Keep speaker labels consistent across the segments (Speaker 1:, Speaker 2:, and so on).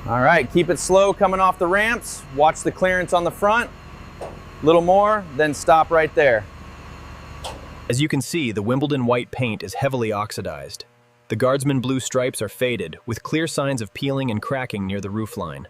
Speaker 1: All right, keep it slow coming off the ramps. Watch the clearance on the front. Little more, then stop right there.
Speaker 2: As you can see, the Wimbledon white paint is heavily oxidized. The Guardsman blue stripes are faded, with clear signs of peeling and cracking near the roofline.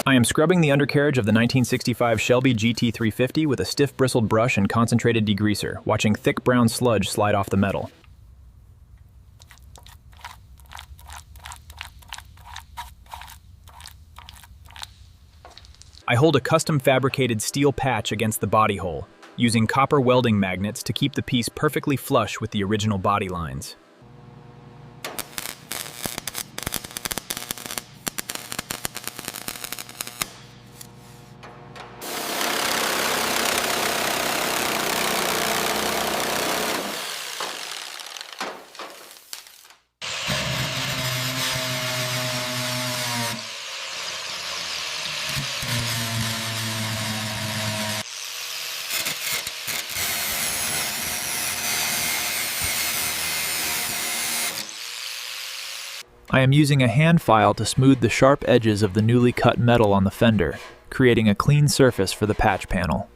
Speaker 2: I am scrubbing the undercarriage of the 1965 Shelby GT350 with a stiff bristled brush and concentrated degreaser, watching thick brown sludge slide off the metal. I hold a custom fabricated steel patch against the body hole, using copper welding magnets to keep the piece perfectly flush with the original body lines. I am using a hand file to smooth the sharp edges of the newly cut metal on the fender, creating a clean surface for the patch panel.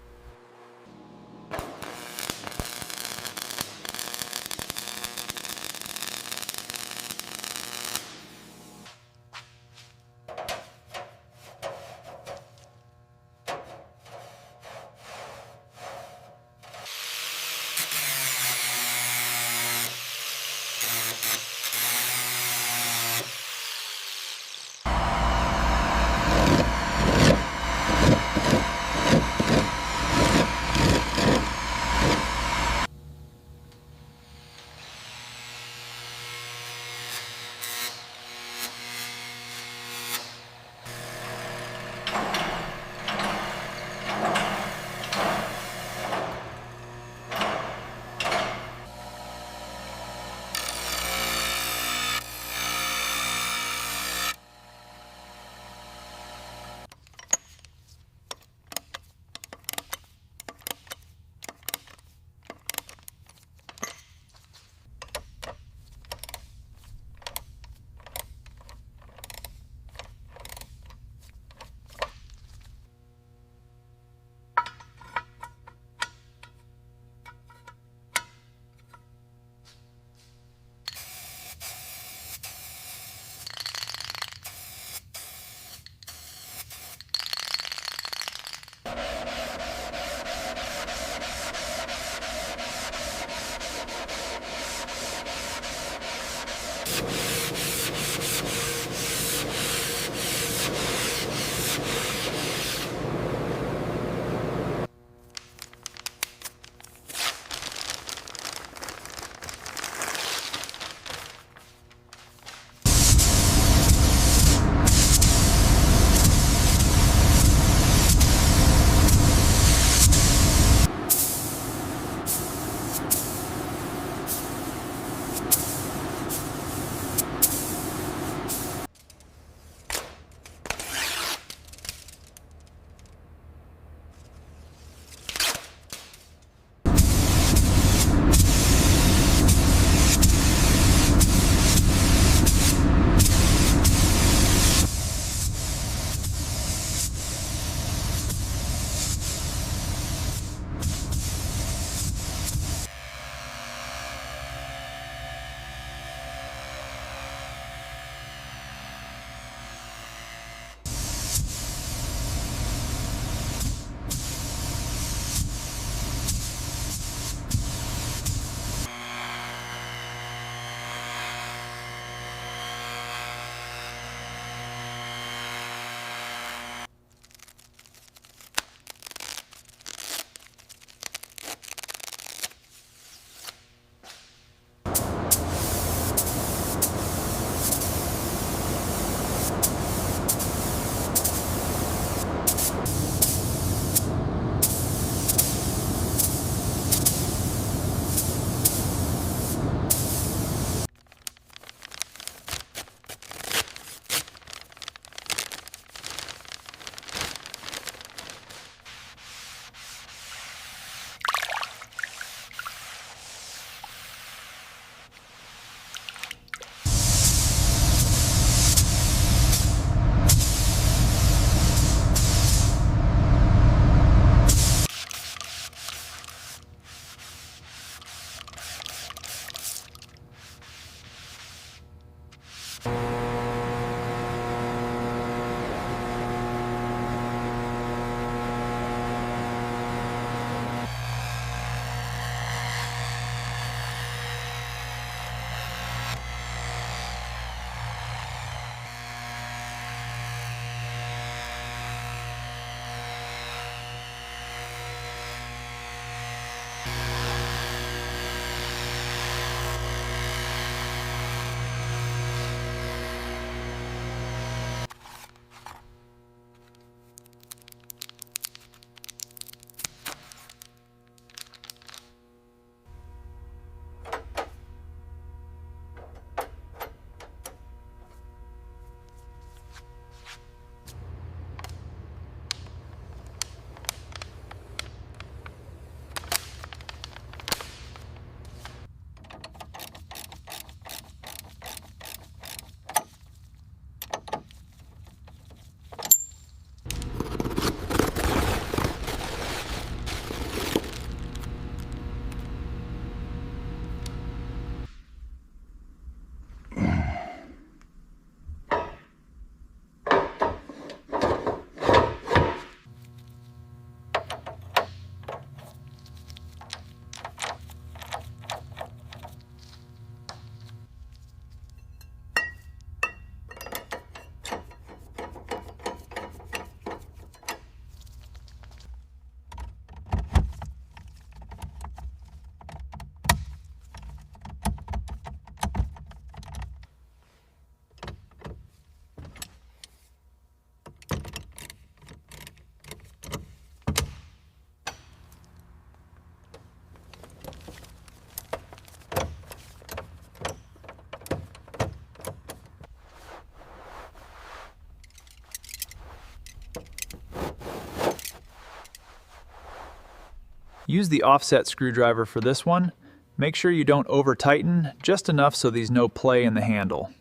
Speaker 3: Use the offset screwdriver for this one. Make sure you don't over tighten, just enough so there's no play in the handle.